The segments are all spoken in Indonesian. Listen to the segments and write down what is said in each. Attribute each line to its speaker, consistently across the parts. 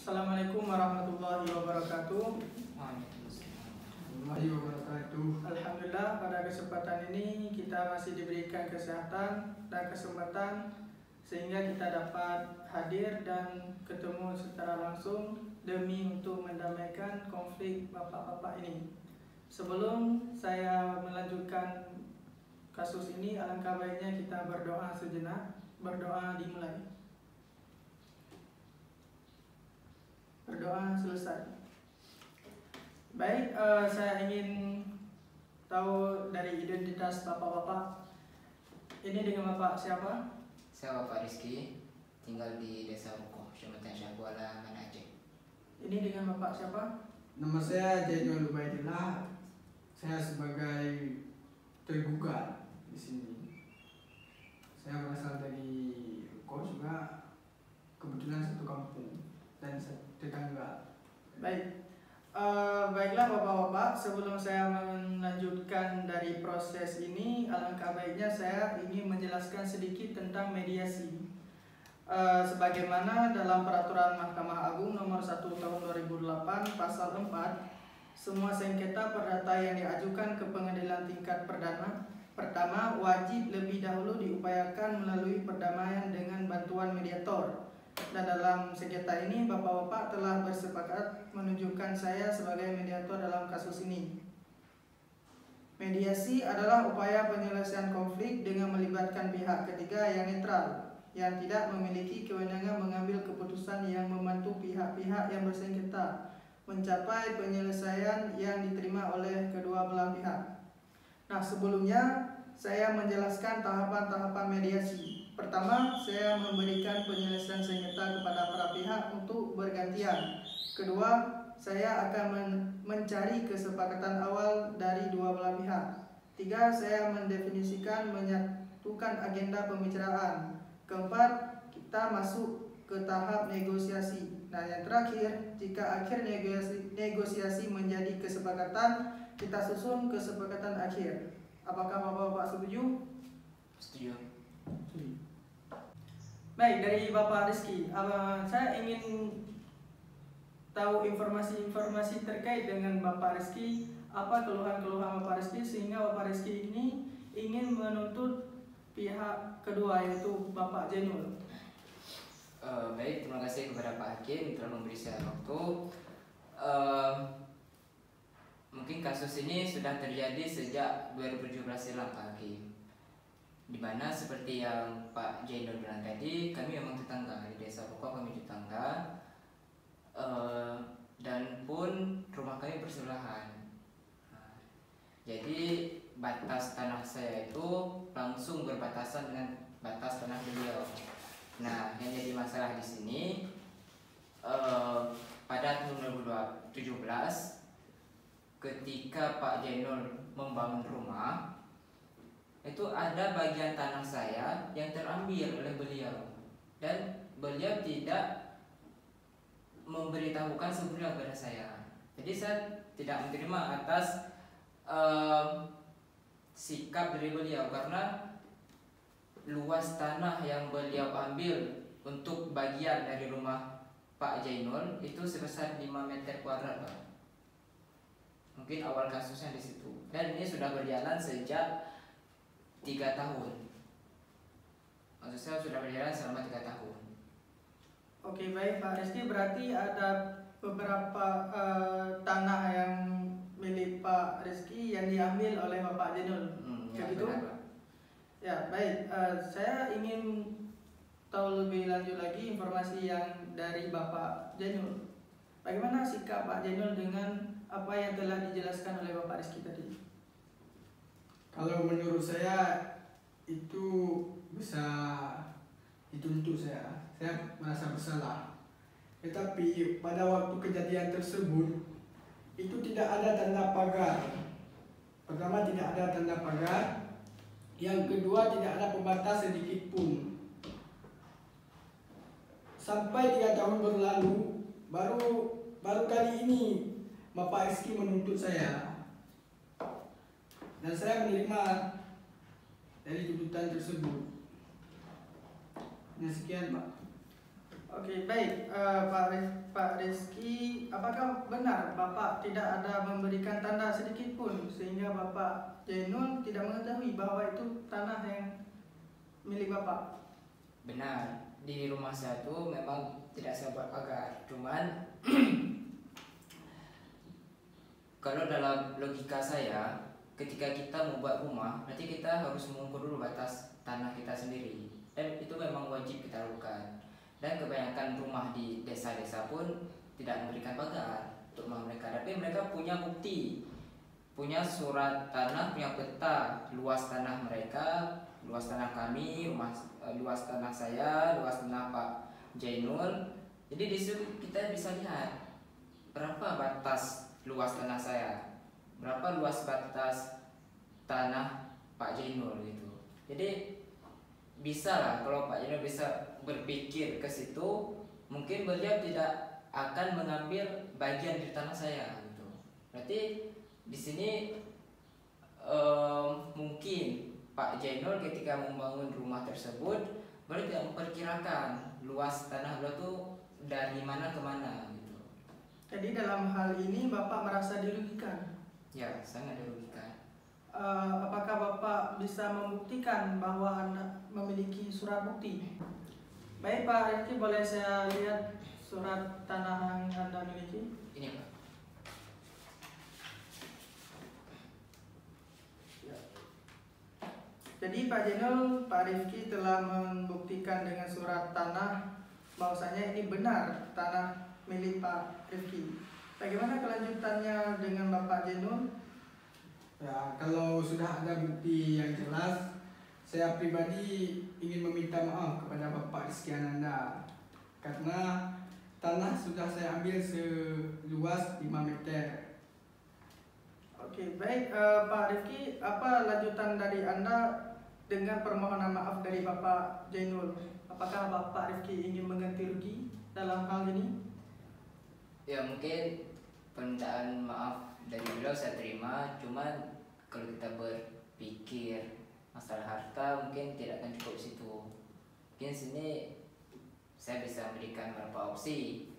Speaker 1: Assalamualaikum warahmatullahi wabarakatuh.
Speaker 2: Warahmatullahi wabarakatuh.
Speaker 1: Alhamdulillah, pada kesempatan ini kita masih diberikan kesehatan dan kesempatan sehingga kita dapat hadir dan ketemu secara langsung demi untuk mendamaikan konflik bapak-bapak ini. Sebelum saya melanjutkan kasus ini, alangkah baiknya kita berdoa sejenak. Berdoa dimulai. Berdoa selesai. Baik, saya ingin tahu dari identitas bapak-bapak. Ini dengan bapak siapa?
Speaker 3: Saya Bapak Rizky, tinggal di Desa Rukoh, Kecamatan Syahkuala, Mana Aceh.
Speaker 1: Ini dengan bapak siapa?
Speaker 2: Nama saya Jainul Ubaidillah. Saya sebagai tergugat di sini. Saya berasal dari Rukoh juga, kebetulan satu kampung dan tetangga.
Speaker 1: Baik. Baiklah bapak-bapak, sebelum saya melanjutkan dari proses ini, alangkah baiknya saya ingin menjelaskan sedikit tentang mediasi. Sebagaimana dalam peraturan Mahkamah Agung nomor 1 tahun 2008 pasal 4, semua sengketa perdata yang diajukan ke pengadilan tingkat pertama wajib lebih dahulu diupayakan melalui perdamaian dengan bantuan mediator. Dan dalam sengketa ini bapak-bapak telah bersepakat menunjukkan saya sebagai mediator dalam kasus ini. Mediasi adalah upaya penyelesaian konflik dengan melibatkan pihak ketiga yang netral, yang tidak memiliki kewenangan mengambil keputusan yang membantu pihak-pihak yang bersengketa mencapai penyelesaian yang diterima oleh kedua belah pihak. Nah, sebelumnya saya menjelaskan tahapan-tahapan mediasi. Pertama, saya memberikan penyelesaian sengketa kepada para pihak untuk bergantian. Kedua, saya akan mencari kesepakatan awal dari dua belah pihak. Tiga, saya mendefinisikan menyatukan agenda pembicaraan. Keempat, kita masuk ke tahap negosiasi. Nah, yang terakhir, jika akhir negosiasi menjadi kesepakatan, kita susun kesepakatan akhir. Apakah bapak-bapak setuju?
Speaker 3: Setuju.
Speaker 1: Baik, dari Bapak Rizky, saya ingin tahu informasi-informasi terkait dengan Bapak Rizky. Apa keluhan-keluhan Bapak Rizky sehingga Bapak Rizky ini ingin menuntut pihak kedua, yaitu Bapak Jainul.
Speaker 3: Baik, terima kasih kepada Pak Hakim telah memberi saya waktu. Mungkin kasus ini sudah terjadi sejak 2017 silam, Pak Hakim. Dimana seperti yang Pak Jainul bilang tadi, kami memang tetangga di Desa Rukoh, kami tetangga, dan pun rumah kami bersebelahan. Jadi batas tanah saya itu langsung berbatasan dengan batas tanah beliau. Nah, yang jadi masalah di sini pada tahun 2017 ketika Pak Jainul membangun rumah, itu ada bagian tanah saya yang terambil oleh beliau dan beliau tidak memberitahukan sebelumnya kepada saya. Jadi saya tidak menerima atas sikap dari beliau karena luas tanah yang beliau ambil untuk bagian dari rumah Pak Jainul itu sebesar 5 meter kuadrat, Pak. Mungkin awal kasusnya di situ. Dan ini sudah berjalan sejak 3 tahun. Maksud saya sudah berjalan selama 3 tahun.
Speaker 1: Oke, baik Pak Rizky, berarti ada beberapa tanah yang milik Pak Rizky yang diambil oleh Bapak Jainul.
Speaker 3: Ya,
Speaker 1: Begitu?
Speaker 3: benar, Pak.
Speaker 1: Ya, baik. Saya ingin tahu lebih lanjut lagi informasi yang dari Bapak Jainul. Bagaimana sikap Pak Jainul dengan apa yang telah dijelaskan oleh Bapak Rizky tadi?
Speaker 2: Kalau menurut saya itu bisa dituntut saya merasa bersalah. Tetapi pada waktu kejadian tersebut itu tidak ada tanda pagar. Pertama, tidak ada tanda pagar. Yang kedua, tidak ada pembatas sedikit pun. Sampai 3 tahun berlalu, baru kali ini Bapak Rizky menuntut saya. Dan saya menerima dari tuntutan tersebut. Nah, sekian, Pak.
Speaker 1: Oke, baik. Pak Rizky, apakah benar Bapak tidak ada memberikan tanda sedikit pun sehingga Bapak Jainul tidak mengetahui bahwa itu tanah yang milik Bapak?
Speaker 3: Benar, di rumah saya tuh memang tidak saya buat pagar, cuman kalau dalam logika saya, ketika kita membuat rumah, nanti kita harus mengukur dulu batas tanah kita sendiri. Dan itu memang wajib kita lakukan. Dan kebanyakan rumah di desa-desa pun tidak memberikan pagar untuk rumah mereka. Tapi mereka punya bukti, punya surat tanah, punya peta luas tanah mereka, luas tanah kami, luas tanah saya, luas tanah Pak Jainul. Jadi di situ kita bisa lihat berapa batas luas tanah saya, berapa luas batas tanah Pak Jainul gitu. Jadi bisa lah kalau Pak Jainul bisa berpikir ke situ, mungkin beliau tidak akan mengambil bagian dari tanah saya gitu. Berarti di sini mungkin Pak Jainul ketika membangun rumah tersebut beliau tidak memperkirakan luas tanah beliau tuh dari mana ke mana gitu.
Speaker 1: Jadi dalam hal ini Bapak merasa dirugikan?
Speaker 3: Ya, sangat dirugikan.
Speaker 1: Apakah Bapak bisa membuktikan bahwa Anda memiliki surat bukti? Baik Pak Rizky, boleh saya lihat surat tanah yang Anda miliki?
Speaker 3: Ini Pak.
Speaker 1: Jadi Pak Jainul, Pak Rifki telah membuktikan dengan surat tanah bahwasanya ini benar tanah milik Pak Rifki. Bagaimana kelanjutannya dengan Bapak Jainul?
Speaker 2: Ya, kalau sudah ada bukti yang jelas, saya pribadi ingin meminta maaf kepada Bapak Rizky Ananda karena tanah sudah saya ambil seluas 5 meter.
Speaker 1: Oke, baik Pak Rifki, apa lanjutan dari Anda dengan permohonan maaf dari Bapak Jainul? Apakah Bapak Rifki ingin mengganti rugi dalam hal ini?
Speaker 3: Ya mungkin permintaan maaf dari beliau saya terima, cuman kalau kita berpikir masalah harta mungkin tidak akan cukup situ. Mungkin sini saya bisa memberikan beberapa opsi.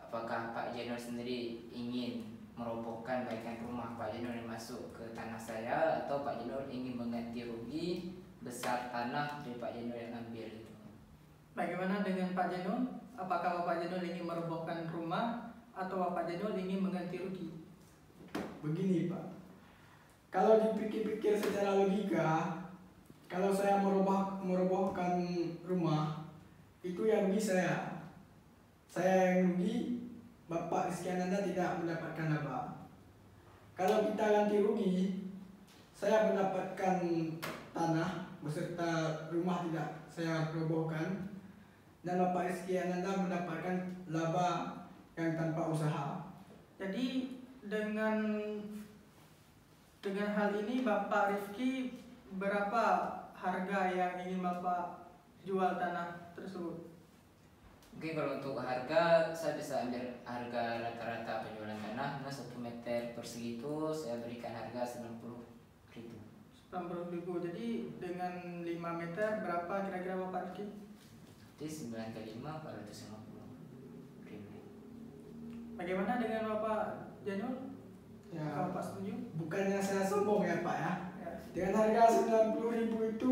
Speaker 3: Apakah Pak Jainul sendiri ingin merobohkan bagian rumah Pak Jainul yang masuk ke tanah saya, atau Pak Jainul ingin mengganti rugi besar tanah dari Pak Jainul yang ambil itu?
Speaker 1: Bagaimana dengan Pak Jainul? Apakah Bapak Jainul ingin merobohkan rumah atau Bapak Jainul ingin mengganti rugi?
Speaker 2: Begini Pak, kalau dipikir-pikir secara logika, kalau saya merobohkan rumah, itu yang rugi saya. Saya yang rugi, Bapak Rizky Ananda tidak mendapatkan laba. Kalau kita ganti rugi, saya mendapatkan tanah beserta rumah tidak saya robohkan, dan Bapak Rizky Ananda mendapatkan laba yang tanpa usaha.
Speaker 1: Jadi dengan hal ini Bapak Rifki, berapa harga yang ingin Bapak jual tanah tersebut?
Speaker 3: Mungkin kalau untuk harga saya bisa ambil harga rata-rata penjualan tanah. Nah 1 meter persegi itu saya berikan harga 90.000.
Speaker 1: 90.000. Jadi dengan 5 meter berapa kira-kira Bapak Rifki?
Speaker 3: Jadi 9 kali 5 450.000.
Speaker 1: Bagaimana dengan Bapak Jainul?
Speaker 2: Ya,
Speaker 1: Apakah Bapak setuju?
Speaker 2: bukannya saya sombong ya Pak ya.
Speaker 1: Ya.
Speaker 2: Dengan harga 90.000 itu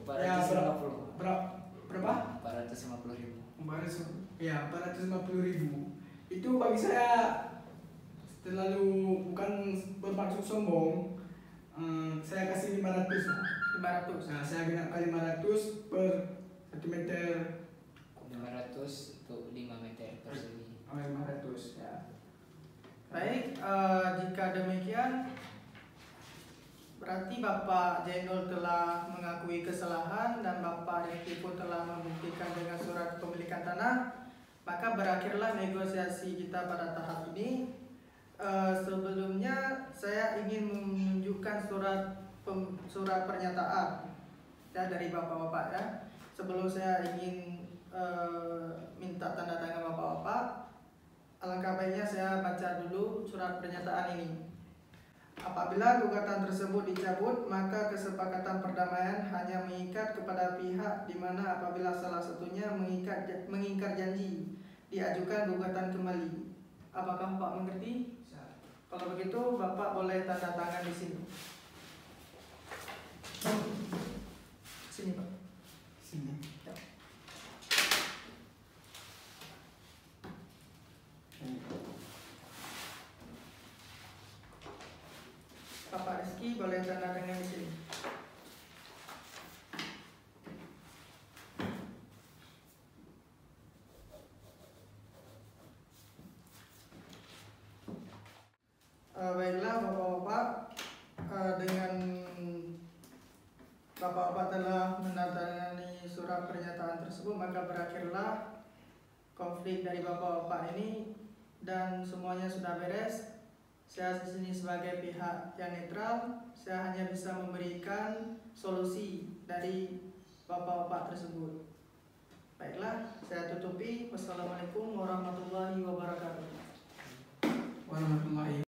Speaker 2: ya
Speaker 3: 450.
Speaker 2: berapa?
Speaker 3: 450.000.
Speaker 2: Ya 450.000. Itu bagi saya terlalu, bukan bermaksud sombong. Saya kasih 500 lah.
Speaker 1: 500.
Speaker 2: Nah, saya genapkan 500 per 1 meter.
Speaker 3: 500 untuk 5 meter persegi.
Speaker 2: 500 ya.
Speaker 1: Baik, jika demikian berarti Bapak Jainul telah mengakui kesalahan dan Bapak Rifki pun telah membuktikan dengan surat pemilikan tanah. Maka berakhirlah negosiasi kita pada tahap ini. Sebelumnya saya ingin menunjukkan surat pernyataan ya, dari bapak-bapak ya. Sebelum saya ingin minta tanda tangan bapak-bapak, alangkah baiknya saya baca dulu surat pernyataan ini. Apabila gugatan tersebut dicabut, maka kesepakatan perdamaian hanya mengikat kepada pihak di mana apabila salah satunya mengingkar janji diajukan gugatan kembali. Apakah Pak mengerti? Kalau begitu Bapak boleh tanda tangan di sini. Sini Pak.
Speaker 2: Sini.
Speaker 1: Ya. Bapak Rizky boleh tanda tangan di sini. Baiklah Bapak-Bapak, dengan Bapak-Bapak telah menandatangani surat pernyataan tersebut, maka berakhirlah konflik dari Bapak-Bapak ini dan semuanya sudah beres. Saya di sini sebagai pihak yang netral, saya hanya bisa memberikan solusi dari Bapak-Bapak tersebut. Baiklah, saya tutupi. Wassalamualaikum warahmatullahi wabarakatuh.
Speaker 2: Warahmatullahi